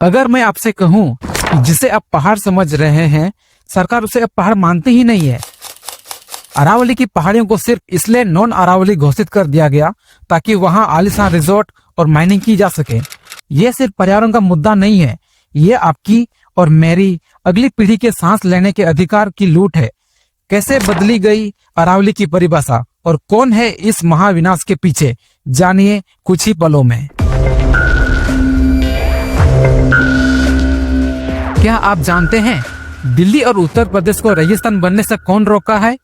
अगर मैं आपसे कहूं कि जिसे आप पहाड़ समझ रहे हैं, सरकार उसे अब पहाड़ मानती ही नहीं है। अरावली की पहाड़ियों को सिर्फ इसलिए नॉन अरावली घोषित कर दिया गया ताकि वहां आलीशान रिजॉर्ट और माइनिंग की जा सके। यह सिर्फ पर्यावरण का मुद्दा नहीं है, ये आपकी और मेरी अगली पीढ़ी के सांस लेने के अधिकार की लूट है। कैसे बदली गई अरावली की परिभाषा और कौन है इस महाविनाश के पीछे, जानिए कुछ ही पलों में। क्या आप जानते हैं दिल्ली और उत्तर प्रदेश को रेगिस्तान बनने से कौन रोका है?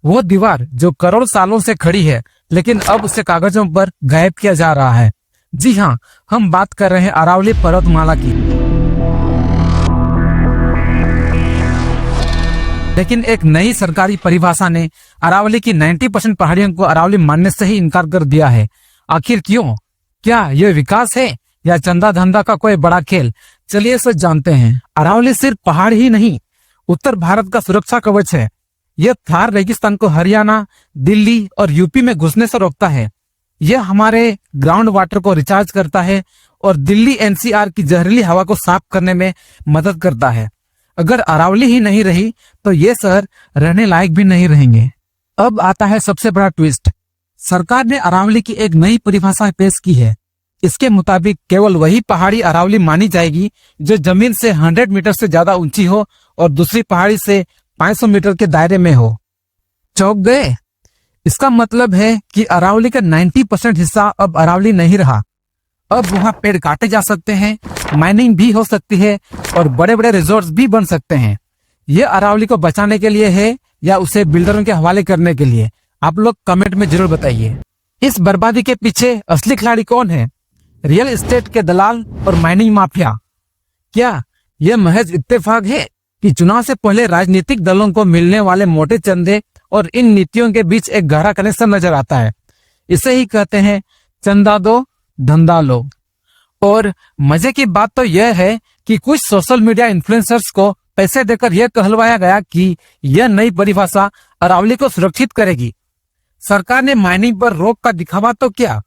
वो दीवार जो करोड़ सालों से खड़ी है लेकिन अब उसे कागजों पर गायब किया जा रहा है। जी हाँ, हम बात कर रहे हैं अरावली पर्वतमाला की। लेकिन एक नई सरकारी परिभाषा ने अरावली की 90% पहाड़ियों को अरावली मानने से ही इनकार कर दिया है। आखिर क्यों? क्या यह विकास है या चंदा धंधा का कोई बड़ा खेल? चलिए सच जानते हैं। अरावली सिर्फ पहाड़ ही नहीं, उत्तर भारत का सुरक्षा कवच है। यह थार रेगिस्तान को हरियाणा, दिल्ली और यूपी में घुसने से रोकता है। यह हमारे ग्राउंड वाटर को रिचार्ज करता है और दिल्ली एनसीआर की जहरीली हवा को साफ करने में मदद करता है। अगर अरावली ही नहीं रही तो ये शहर रहने लायक भी नहीं रहेंगे। अब आता है सबसे बड़ा ट्विस्ट। सरकार ने अरावली की एक नई परिभाषा पेश की है। इसके मुताबिक केवल वही पहाड़ी अरावली मानी जाएगी जो जमीन से 100 मीटर से ज्यादा ऊंची हो और दूसरी पहाड़ी से 500 मीटर के दायरे में हो। चौंक गए? इसका मतलब है कि अरावली का 90% हिस्सा अब अरावली नहीं रहा। अब वहां पेड़ काटे जा सकते हैं, माइनिंग भी हो सकती है और बड़े बड़े रिजॉर्ट्स भी बन सकते हैं। यह अरावली को बचाने के लिए है या उसे बिल्डरों के हवाले करने के लिए? आप लोग कमेंट में जरूर बताइए। इस बर्बादी के पीछे असली खिलाड़ी कौन है? रियल एस्टेट के दलाल और माइनिंग माफिया? क्या यह महज इत्तेफाक है कि चुनाव से पहले राजनीतिक दलों को मिलने वाले मोटे चंदे और इन नीतियों के बीच एक गहरा कनेक्शन नजर आता है? इसे ही कहते हैं चंदा दो धंधा लो। और मजे की बात तो यह है कि कुछ सोशल मीडिया इन्फ्लुएंसर्स को पैसे देकर यह कहलवाया गया कि यह नई परिभाषा अरावली को सुरक्षित करेगी। सरकार ने माइनिंग पर रोक का दिखावा तो किया,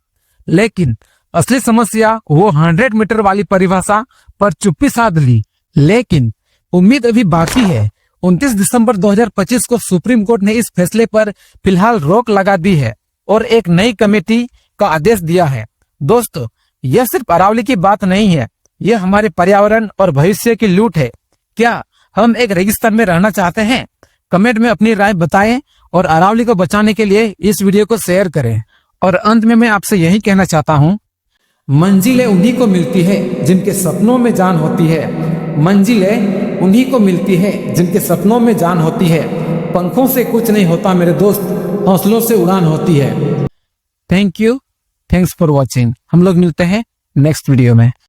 लेकिन असली समस्या वो 100 मीटर वाली परिभाषा पर चुप्पी साध ली। लेकिन उम्मीद अभी बाकी है। 29 दिसंबर 2025 को सुप्रीम कोर्ट ने इस फैसले पर फिलहाल रोक लगा दी है और एक नई कमेटी का आदेश दिया है। दोस्तों, यह सिर्फ अरावली की बात नहीं है, यह हमारे पर्यावरण और भविष्य की लूट है। क्या हम एक रेगिस्तान में रहना चाहते हैं? कमेंट में अपनी राय बताएं और अरावली को बचाने के लिए इस वीडियो को शेयर करें। और अंत में मैं आपसे यही कहना चाहता हूँ, मंजिलें उन्हीं को मिलती है जिनके सपनों में जान होती है। मंजिलें उन्हीं को मिलती है जिनके सपनों में जान होती है। पंखों से कुछ नहीं होता मेरे दोस्त, हौसलों से उड़ान होती है। Thank you, thanks for watching. हम लोग मिलते हैं नेक्स्ट वीडियो में।